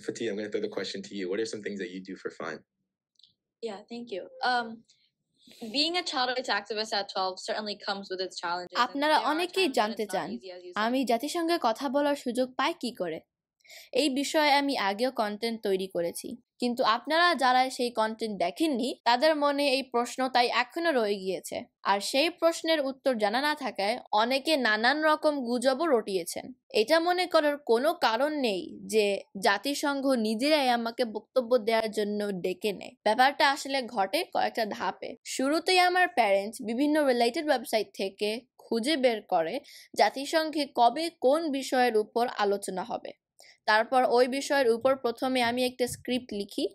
Faatiha, I'm going to throw the question to you. What are some things that you do for fun? Yeah, thank you. Being a child rights activist at 12 certainly comes with its challenges. আপনারা অনেকেই জানতে চান আমি জাতিসংঘে কথা বলার সুযোগ পাই কি করে। এই বিষয়ে আমি আগেও কন্টেন্ট তৈরি করেছি, কিন্তু আপনারা যারা সেই কন্টেন্ট দেখেননি তাদের মনে এই প্রশ্ন তাই এখনো রয়ে গিয়েছে। আর সেই প্রশ্নের উত্তর জানা না থাকায় অনেকে নানান রকম গুজবও রটিয়েছেন। এটা মনে করার কোনো কারণ নেই যে জাতিসংঘ নিজেরাই আমাকে বক্তব্য দেওয়ার জন্য ডেকে নেয়। ব্যাপারটা আসলে ঘটে কয়েকটা ধাপে। শুরুতেই আমার প্যারেন্টস বিভিন্ন রিলেটেড ওয়েবসাইট থেকে খুঁজে বের করে জাতিসংঘে কবে কোন বিষয়ের উপর আলোচনা হবে। তারপর ওই বিষয়ের উপর প্রথমে আমি একটা স্ক্রিপ্ট লিখি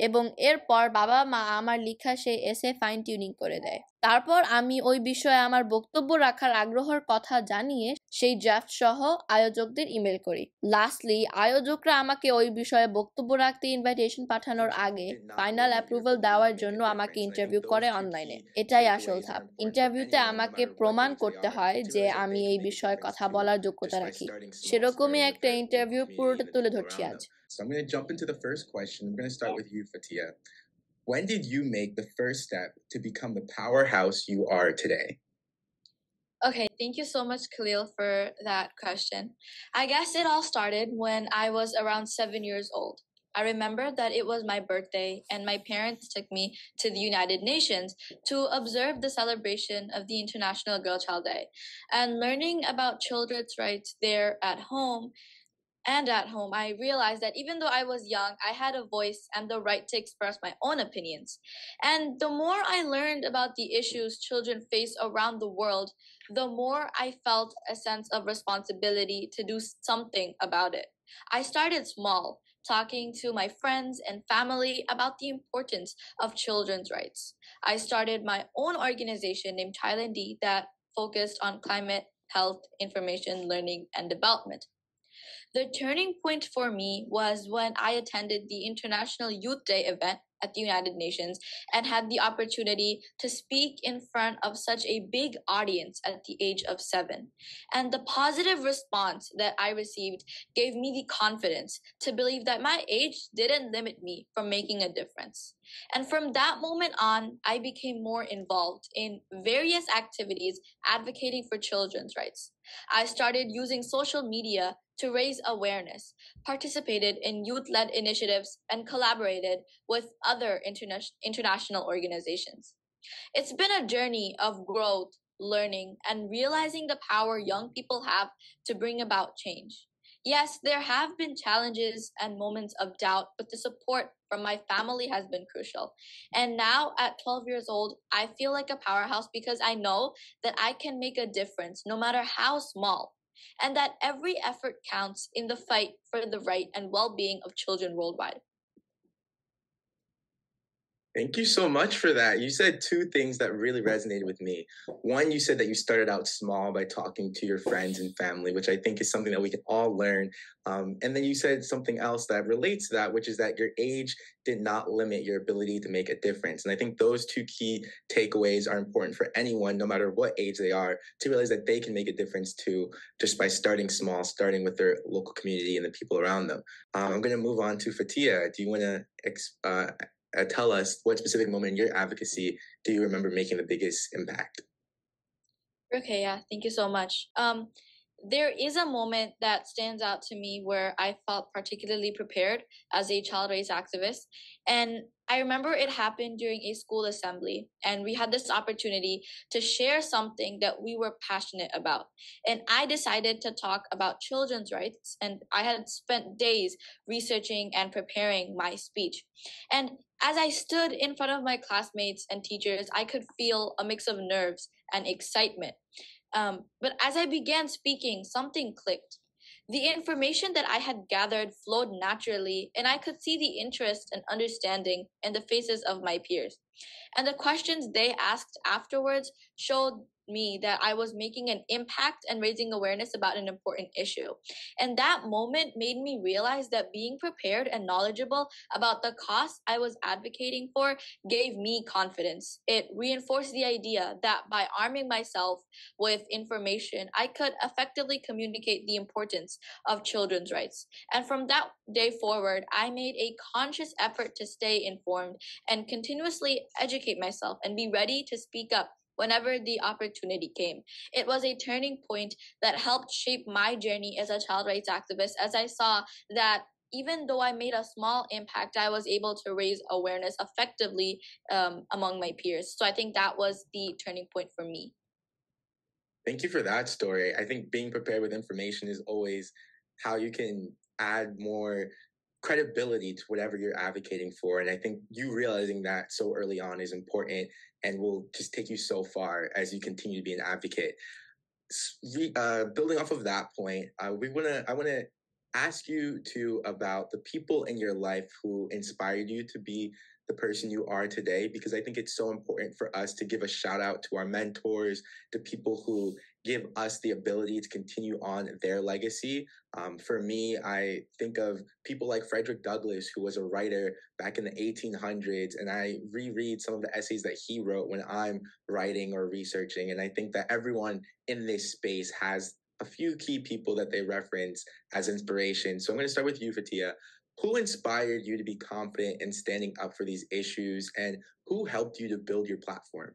এবং এরপর বাবা মা আমার লেখা সেই এসে ফাইন টিউনিং করে দেয়। তারপর আমি ওই বিষয়ে আমার বক্তব্য রাখার আগ্রহের কথা জানিয়ে সেই ড্রাফট সহ আয়োজকদের ইমেল করি। লাস্টলি আয়োজকরা আমাকে ওই বিষয়ে বক্তব্য রাখতে ইনভাইটেশন পাঠানোর আগে ফাইনাল অ্যাপ্রুভাল দেওয়ার জন্য আমাকে ইন্টারভিউ করে অনলাইনে। এটাই আসল ধাপ। ইন্টারভিউতে আমাকে প্রমাণ করতে হয় যে আমি এই বিষয়ে কথা বলার যোগ্যতা রাখি। সেরকমই একটা ইন্টারভিউ পুরোটা তুলে ধরছি আজ। So I'm going to jump into the first question. I'm going to start with you, Faatiha. When did you make the first step to become the powerhouse you are today? Okay, thank you so much, Khalil, for that question. I guess it all started when I was around 7 years old. I remember that it was my birthday and my parents took me to the United Nations to observe the celebration of the International Girl Child Day. And learning about children's rights there at home, I realized that even though I was young, I had a voice and the right to express my own opinions. And the more I learned about the issues children face around the world, the more I felt a sense of responsibility to do something about it. I started small, talking to my friends and family about the importance of children's rights. I started my own organization named Thailand D that focused on climate, health, information, learning, and development. The turning point for me was when I attended the International Youth Day event at the United Nations and had the opportunity to speak in front of such a big audience at the age of 7. And the positive response that I received gave me the confidence to believe that my age didn't limit me from making a difference. And from that moment on, I became more involved in various activities advocating for children's rights. I started using social media to raise awareness, participated in youth-led initiatives, and collaborated with other international organizations. It's been a journey of growth, learning, and realizing the power young people have to bring about change. Yes, there have been challenges and moments of doubt, but the support from my family has been crucial. And now at 12 years old, I feel like a powerhouse because I know that I can make a difference no matter how small, and that every effort counts in the fight for the right and well-being of children worldwide. Thank you so much for that. You said two things that really resonated with me. One, you said that you started out small by talking to your friends and family, which I think is something that we can all learn. And then you said something else that relates to that, which is that your age did not limit your ability to make a difference. And I think those two key takeaways are important for anyone, no matter what age they are, to realize that they can make a difference too, just by starting small, starting with their local community and the people around them. I'm going to move on to Faatiha. Do you want to tell us what specific moment in your advocacy do you remember making the biggest impact? Okay, yeah, thank you so much. There is a moment that stands out to me where I felt particularly prepared as a child rights activist. And I remember it happened during a school assembly, and we had this opportunity to share something that we were passionate about. And I decided to talk about children's rights, and I had spent days researching and preparing my speech. And as I stood in front of my classmates and teachers, I could feel a mix of nerves and excitement. But as I began speaking, something clicked. The information that I had gathered flowed naturally, and I could see the interest and understanding in the faces of my peers. And the questions they asked afterwards showed me that I was making an impact and raising awareness about an important issue. And that moment made me realize that being prepared and knowledgeable about the cause I was advocating for gave me confidence. It reinforced the idea that by arming myself with information, I could effectively communicate the importance of children's rights. And from that day forward, I made a conscious effort to stay informed and continuously educate myself and be ready to speak up whenever the opportunity came. It was a turning point that helped shape my journey as a child rights activist, as I saw that even though I made a small impact, I was able to raise awareness effectively among my peers. So I think that was the turning point for me. Thank you for that story. I think being prepared with information is always how you can add more credibility to whatever you're advocating for. And I think you realizing that so early on is important and will just take you so far as you continue to be an advocate. Building off of that point, I want to ask you about the people in your life who inspired you to be the person you are today, because I think it's so important for us to give a shout out to our mentors, to people who give us the ability to continue on their legacy. For me, I think of people like Frederick Douglass, who was a writer back in the 1800s, and I reread some of the essays that he wrote when I'm writing or researching. And I think that everyone in this space has a few key people that they reference as inspiration. So I'm going to start with you, Faatiha. Who inspired you to be confident in standing up for these issues, and who helped you to build your platform?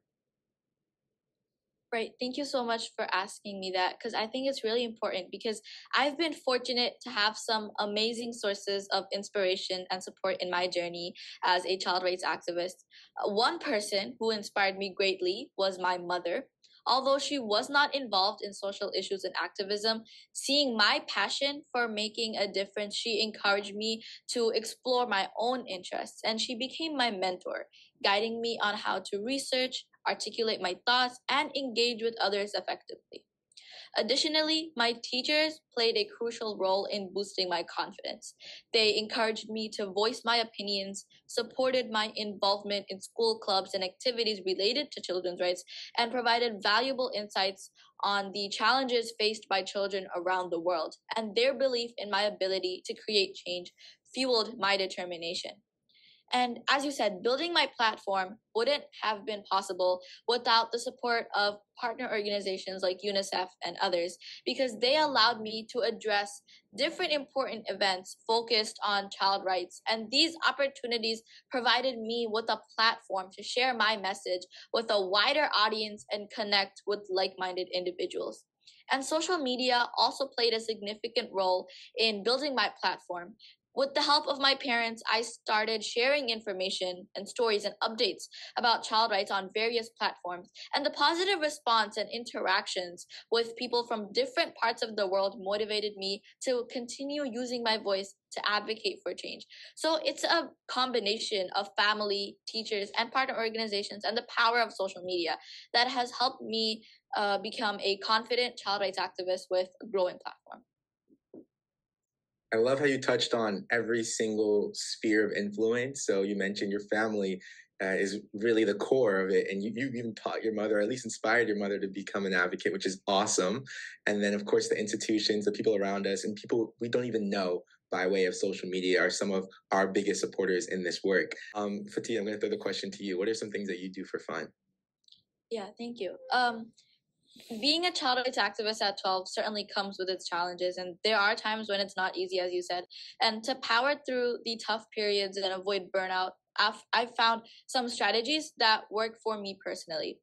Right. Thank you so much for asking me that, because I think it's really important, because I've been fortunate to have some amazing sources of inspiration and support in my journey as a child rights activist. One person who inspired me greatly was my mother. Although she was not involved in social issues and activism, seeing my passion for making a difference, she encouraged me to explore my own interests, and she became my mentor, guiding me on how to research, articulate my thoughts, and engage with others effectively. Additionally, my teachers played a crucial role in boosting my confidence. They encouraged me to voice my opinions, supported my involvement in school clubs and activities related to children's rights, and provided valuable insights on the challenges faced by children around the world. And their belief in my ability to create change fueled my determination. And as you said, building my platform wouldn't have been possible without the support of partner organizations like UNICEF and others, because they allowed me to address different important events focused on child rights. And these opportunities provided me with a platform to share my message with a wider audience and connect with like-minded individuals. And social media also played a significant role in building my platform. With the help of my parents, I started sharing information and stories and updates about child rights on various platforms. And the positive response and interactions with people from different parts of the world motivated me to continue using my voice to advocate for change. So it's a combination of family, teachers, and partner organizations, and the power of social media that has helped me become a confident child rights activist with a growing platform. I love how you touched on every single sphere of influence. So you mentioned your family is really the core of it. And you even taught your mother, or at least inspired your mother to become an advocate, which is awesome. And then, of course, the institutions, the people around us, and people we don't even know by way of social media are some of our biggest supporters in this work. Faatiha, I'm going to throw the question to you. What are some things that you do for fun? Yeah, thank you. Being a child rights activist at 12 certainly comes with its challenges, and there are times when it's not easy, as you said. And to power through the tough periods and avoid burnout, I've found some strategies that work for me personally.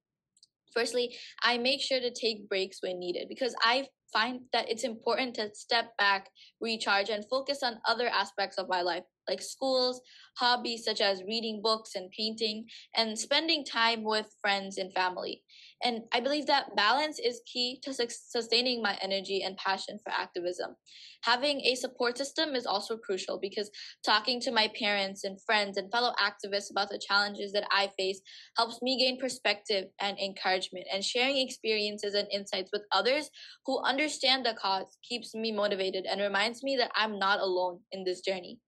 Firstly, I make sure to take breaks when needed, because I find that it's important to step back, recharge, and focus on other aspects of my life, like schools, hobbies such as reading books and painting, and spending time with friends and family. And I believe that balance is key to sustaining my energy and passion for activism. Having a support system is also crucial, because talking to my parents and friends and fellow activists about the challenges that I face helps me gain perspective and encouragement, and sharing experiences and insights with others who understand the cause keeps me motivated and reminds me that I'm not alone in this journey.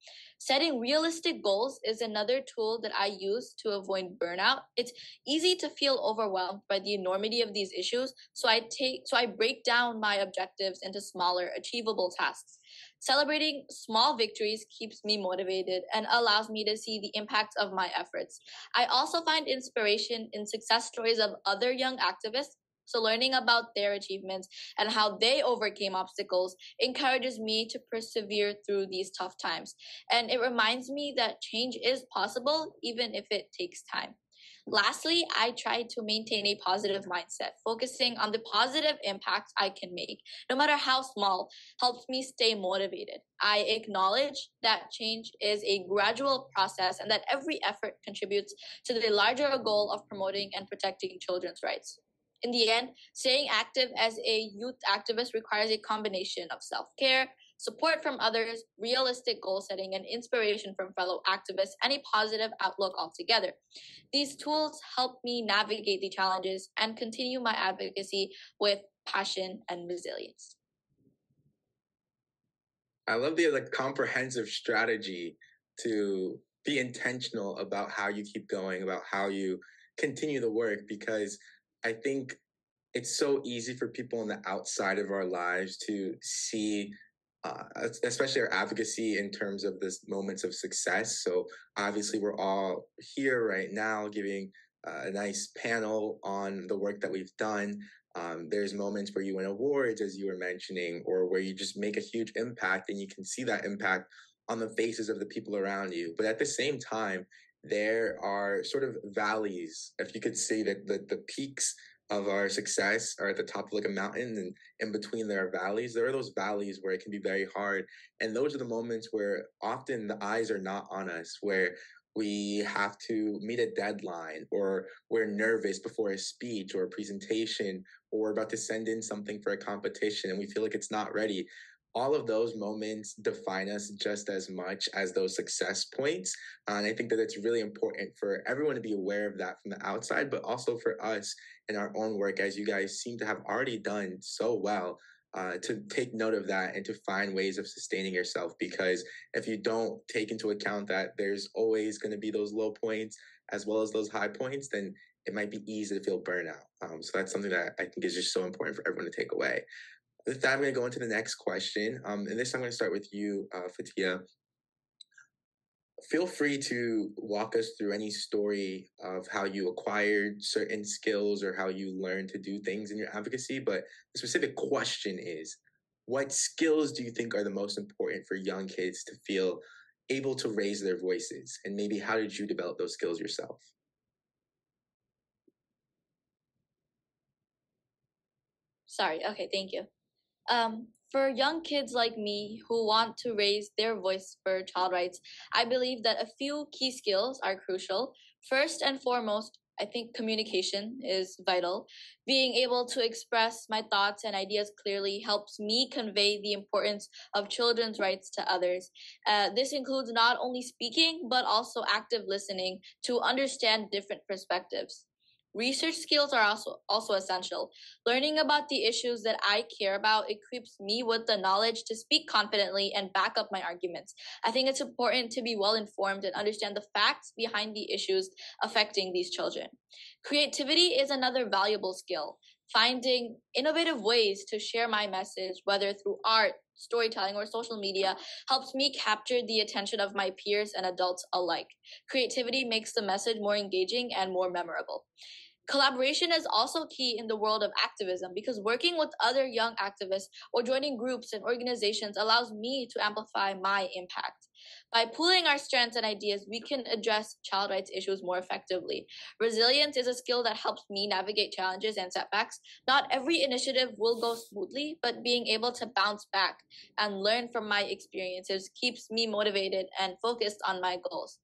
Setting realistic goals is another tool that I use to avoid burnout. It's easy to feel overwhelmed by the enormity of these issues, so I break down my objectives into smaller, achievable tasks. Celebrating small victories keeps me motivated and allows me to see the impact of my efforts. I also find inspiration in success stories of other young activists. So learning about their achievements and how they overcame obstacles encourages me to persevere through these tough times. And it reminds me that change is possible even if it takes time. Lastly, I try to maintain a positive mindset. Focusing on the positive impact I can make, no matter how small, helps me stay motivated. I acknowledge that change is a gradual process and that every effort contributes to the larger goal of promoting and protecting children's rights. In the end, staying active as a youth activist requires a combination of self-care, support from others, realistic goal setting, and inspiration from fellow activists, and a positive outlook altogether. These tools help me navigate the challenges and continue my advocacy with passion and resilience. I love the comprehensive strategy to be intentional about how you keep going, about how you continue the work, because I think it's so easy for people on the outside of our lives to see, especially our advocacy in terms of this moments of success. So obviously we're all here right now giving a nice panel on the work that we've done. There's moments where you win awards, as you were mentioning, or where you just make a huge impact and you can see that impact on the faces of the people around you. But at the same time, there are sort of valleys, if you could say that the peaks of our success are at the top of a mountain, and in between there are valleys. There are those valleys where it can be very hard. And those are the moments where often the eyes are not on us, where we have to meet a deadline, or we're nervous before a speech or a presentation, or we're about to send in something for a competition and we feel like it's not ready. All of those moments define us just as much as those success points. And I think that it's really important for everyone to be aware of that from the outside, but also for us in our own work, as you guys seem to have already done so well, to take note of that and to find ways of sustaining yourself. Because if you don't take into account that there's always going to be those low points as well as those high points, then it might be easy to feel burnout. So that's something that I think is just so important for everyone to take away. With that, I'm going to go into the next question. And this I'm going to start with you, Faatiha. Feel free to walk us through any story of how you acquired certain skills or how you learned to do things in your advocacy. But the specific question is, what skills do you think are the most important for young kids to feel able to raise their voices? And maybe how did you develop those skills yourself? Sorry. Okay, thank you. For young kids like me who want to raise their voice for child rights, I believe that a few key skills are crucial. First and foremost, I think communication is vital. Being able to express my thoughts and ideas clearly helps me convey the importance of children's rights to others. This includes not only speaking, but also active listening to understand different perspectives. Research skills are also essential. Learning about the issues that I care about equips me with the knowledge to speak confidently and back up my arguments. I think it's important to be well informed and understand the facts behind the issues affecting these children. Creativity is another valuable skill. Finding innovative ways to share my message, whether through art, storytelling, or social media, helps me capture the attention of my peers and adults alike. Creativity makes the message more engaging and more memorable. Collaboration is also key in the world of activism because working with other young activists or joining groups and organizations allows me to amplify my impact. By pooling our strengths and ideas, we can address child rights issues more effectively. Resilience is a skill that helps me navigate challenges and setbacks. Not every initiative will go smoothly, but being able to bounce back and learn from my experiences keeps me motivated and focused on my goals.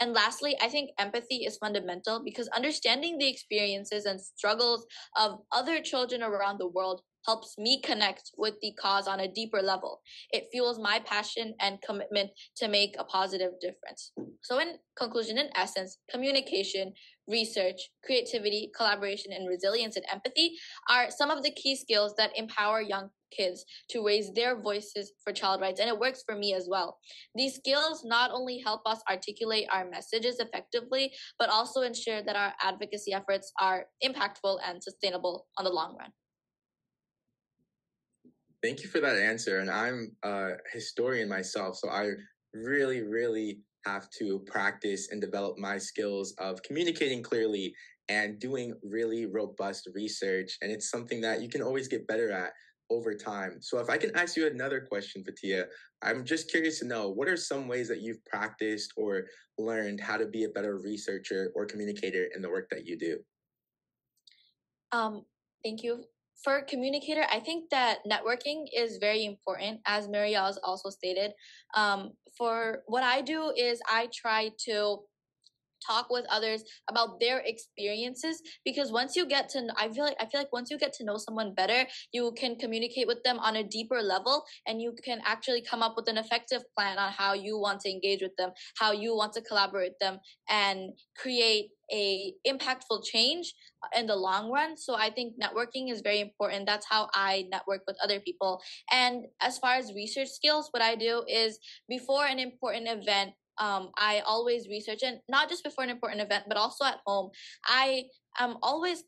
And lastly, I think empathy is fundamental because understanding the experiences and struggles of other children around the world helps me connect with the cause on a deeper level. It fuels my passion and commitment to make a positive difference. So in conclusion, in essence, communication, research, creativity, collaboration, and resilience and empathy are some of the key skills that empower young kids to raise their voices for child rights, and it works for me as well. These skills not only help us articulate our messages effectively, but also ensure that our advocacy efforts are impactful and sustainable on the long run. Thank you for that answer. And I'm a historian myself, so I really, really have to practice and develop my skills of communicating clearly and doing really robust research. And it's something that you can always get better at over time. So if I can ask you another question, Faatiha, I'm just curious to know, what are some ways that you've practiced or learned how to be a better researcher or communicator in the work that you do? Thank you. For communicator, I think that networking is very important, as Maria has also stated. For what I do is I try to talk with others about their experiences, because once you get to I feel like once you get to know someone better, you can communicate with them on a deeper level, and you can actually come up with an effective plan on how you want to engage with them, how you want to collaborate with them, and create a impactful change in the long run. So I think networking is very important. That's how I network with other people. And as far as research skills, what I do is before an important event, I always research, and not just before an important event, but also at home. I am always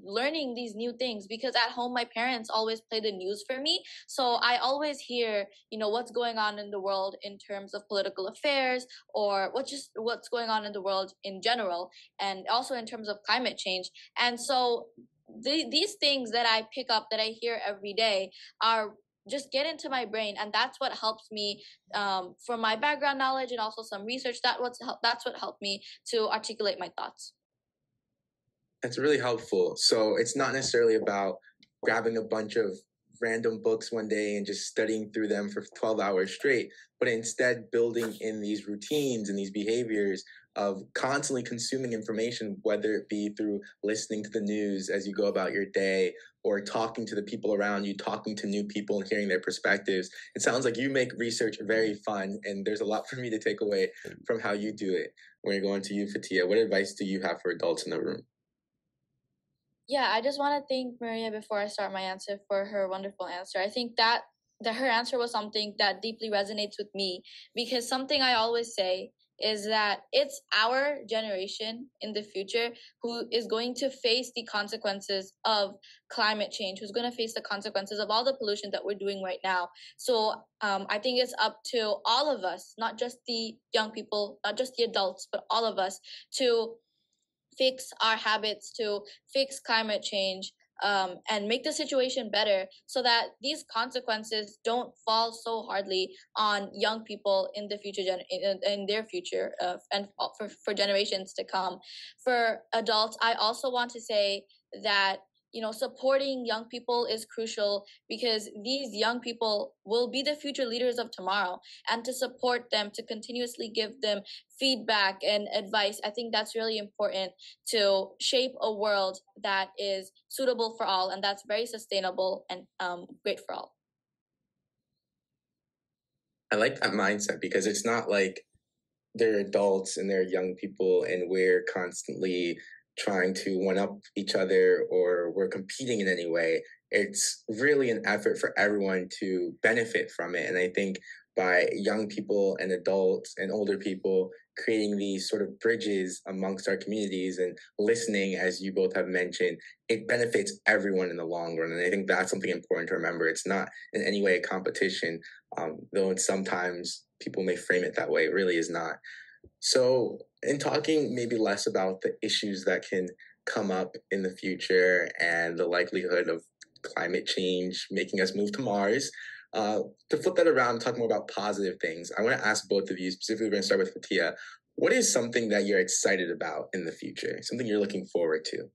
learning these new things, because at home my parents always play the news for me, so I always hear what's going on in the world in terms of political affairs, or what's going on in the world in general, and also in terms of climate change. And so these things that I pick up, that I hear every day, are just get into my brain, and that's what helps me for my background knowledge and also some research. That's what helped me to articulate my thoughts. That's really helpful. So it's not necessarily about grabbing a bunch of random books one day and just studying through them for 12 hours straight, but instead building in these routines and these behaviors of constantly consuming information, whether it be through listening to the news as you go about your day, or talking to the people around you, talking to new people and hearing their perspectives. It sounds like you make research very fun, and there's a lot for me to take away from how you do it. We're going to you, Faatiha. What advice do you have for adults in the room? Yeah, I just want to thank Maria before I start my answer for her wonderful answer. I think that her answer was something that deeply resonates with me, because something I always say is that it's our generation in the future who is going to face the consequences of climate change, who's going to face the consequences of all the pollution that we're doing right now. So I think it's up to all of us, not just the young people, not just the adults, but all of us, to fix our habits, to fix climate change, and make the situation better, so that these consequences don't fall so hardly on young people in the future, in their future, and for generations to come. For adults, I also want to say that supporting young people is crucial, because these young people will be the future leaders of tomorrow, and to support them, to continuously give them feedback and advice, I think that's really important to shape a world that is suitable for all, and that's very sustainable and great for all. I like that mindset, because it's not like they're adults and they're young people and we're constantly trying to one up each other or we're competing in any way. It's really an effort for everyone to benefit from it. And I think by young people and adults and older people creating these sort of bridges amongst our communities and listening, as you both have mentioned, it benefits everyone in the long run. And I think that's something important to remember. It's not in any way a competition, though sometimes people may frame it that way. It really is not. So in talking maybe less about the issues that can come up in the future and the likelihood of climate change making us move to Mars, to flip that around and talk more about positive things, I want to ask both of you, specifically we're going to start with Faatiha, what is something that you're excited about in the future, something you're looking forward to?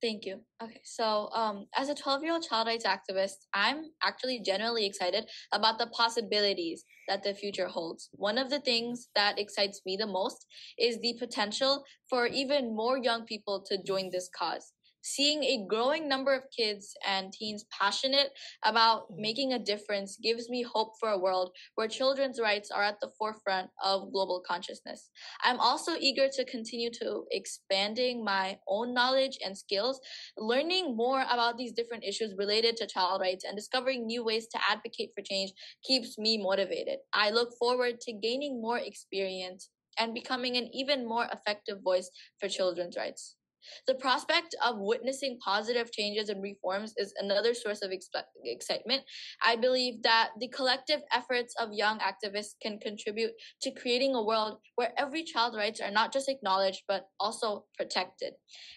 Thank you. Okay, so as a 12-year-old child rights activist, I'm actually genuinely excited about the possibilities that the future holds. One of the things that excites me the most is the potential for even more young people to join this cause. Seeing a growing number of kids and teens passionate about making a difference gives me hope for a world where children's rights are at the forefront of global consciousness. I'm also eager to continue to expanding my own knowledge and skills, learning more about these different issues related to child rights and discovering new ways to advocate for change keeps me motivated. I look forward to gaining more experience and becoming an even more effective voice for children's rights. The prospect of witnessing positive changes and reforms is another source of excitement. I believe that the collective efforts of young activists can contribute to creating a world where every child's rights are not just acknowledged, but also protected.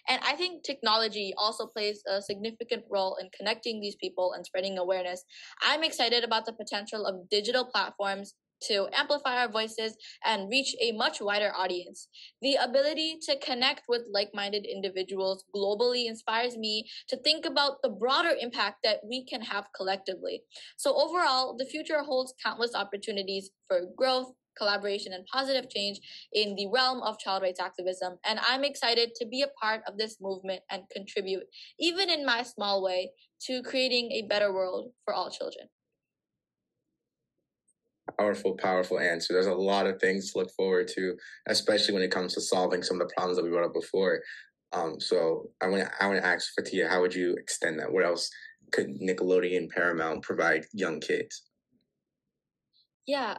And I think technology also plays a significant role in connecting these people and spreading awareness. I'm excited about the potential of digital platforms to amplify our voices and reach a much wider audience. The ability to connect with like-minded individuals globally inspires me to think about the broader impact that we can have collectively. So overall, the future holds countless opportunities for growth, collaboration, and positive change in the realm of child rights activism. And I'm excited to be a part of this movement and contribute, even in my small way, to creating a better world for all children. Powerful answer. There's a lot of things to look forward to, especially when it comes to solving some of the problems that we brought up before. So I want to ask Faatiha, how would you extend that? What else could Nickelodeon, Paramount provide young kids? Yeah,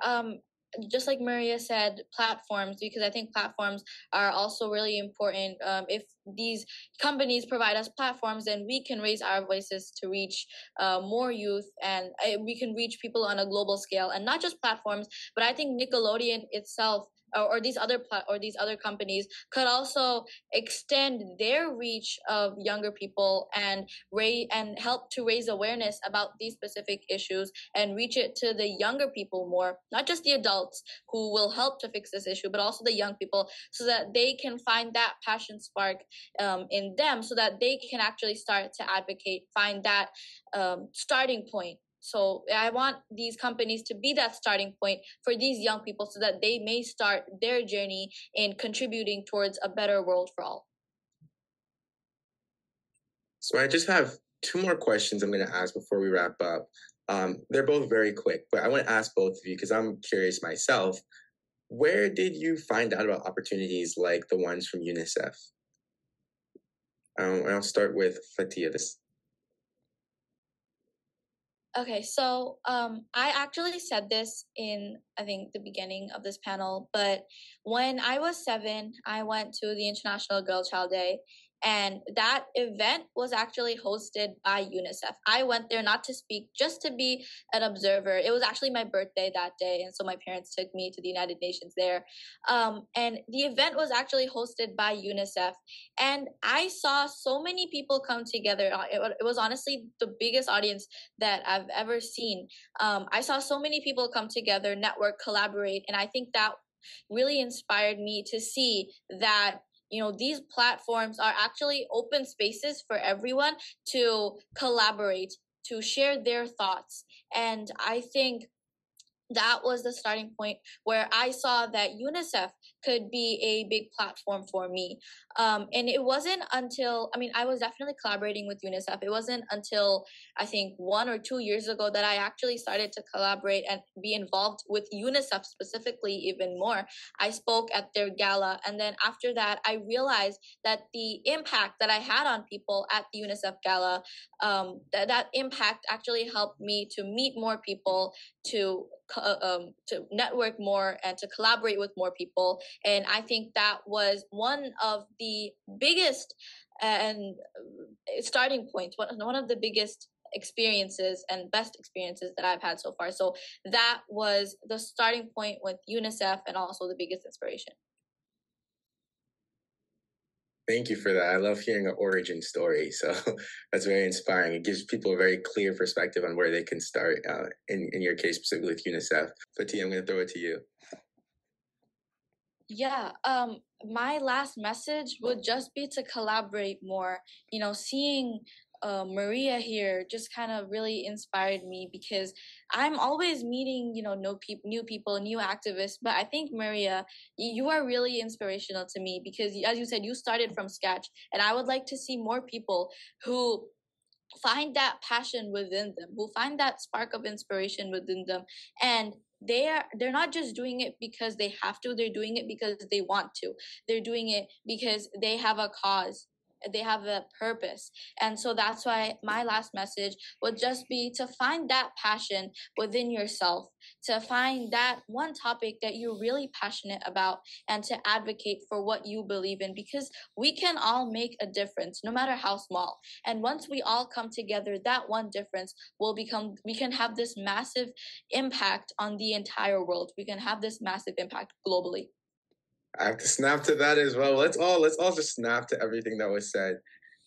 just like Maria said, platforms, because I think platforms are also really important. If these companies provide us platforms, then we can raise our voices to reach more youth, and we can reach people on a global scale. And not just platforms, but I think Nickelodeon itself, or these other companies, could also extend their reach of younger people and help to raise awareness about these specific issues and reach it to the younger people more, not just the adults who will help to fix this issue, but also the young people, so that they can find that passion spark in them, so that they can actually start to advocate, find that starting point. So I want these companies to be that starting point for these young people, so that they may start their journey in contributing towards a better world for all. So I just have two more questions I'm going to ask before we wrap up. They're both very quick, but I want to ask both of you because I'm curious myself. Where did you find out about opportunities like the ones from UNICEF? I'll start with Faatiha. Okay, so I actually said this in, I think, the beginning of this panel, but when I was 7, I went to the International Girl Child Day, and that event was actually hosted by UNICEF. I went there not to speak, just to be an observer. It was actually my birthday that day, and so my parents took me to the United Nations there. And the event was actually hosted by UNICEF, and I saw so many people come together. It was honestly the biggest audience that I've ever seen. I saw so many people come together, network, collaborate, and I think that really inspired me to see that these platforms are actually open spaces for everyone to collaborate, to share their thoughts. And I think that was the starting point where I saw that UNICEF could be a big platform for me. And it wasn't until, I was definitely collaborating with UNICEF. It wasn't until I think 1 or 2 years ago that I actually started to collaborate and be involved with UNICEF specifically even more. I spoke at their gala. And then after that, I realized that the impact that I had on people at the UNICEF gala, that impact actually helped me to meet more people, to network more, and to collaborate with more people. And I think that was one of the biggest and starting points, one of the biggest experiences and best experiences that I've had so far. So that was the starting point with UNICEF, and also the biggest inspiration. Thank you for that. I love hearing an origin story. So that's very inspiring. It gives people a very clear perspective on where they can start, in your case, specifically with UNICEF. Faatiha, I'm going to throw it to you. Yeah, my last message would just be to collaborate more. Seeing Maria here just kind of really inspired me because I'm always meeting, new people, new activists. But I think Maria, you are really inspirational to me because, as you said, you started from scratch, and I would like to see more people who find that passion within them, who find that spark of inspiration within them, and they're not just doing it because they have to, they're doing it because they want to, they're doing it because they have a cause, they have a purpose. And so that's why my last message would just be to find that passion within yourself, to find that one topic that you're really passionate about, and to advocate for what you believe in, because we can all make a difference no matter how small. And once we all come together, that one difference we can have this massive impact on the entire world. We can have this massive impact globally. I have to snap to that as well. Let's all just snap to everything that was said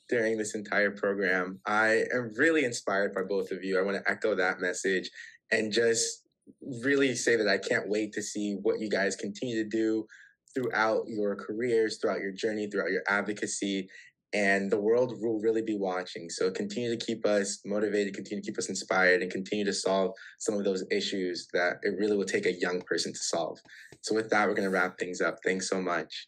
during this entire program. I am really inspired by both of you. I want to echo that message and just really say that I can't wait to see what you guys continue to do throughout your careers, throughout your journey, throughout your advocacy. And the world will really be watching. So continue to keep us motivated, continue to keep us inspired, and continue to solve some of those issues that it really will take a young person to solve. So with that, we're going to wrap things up. Thanks so much.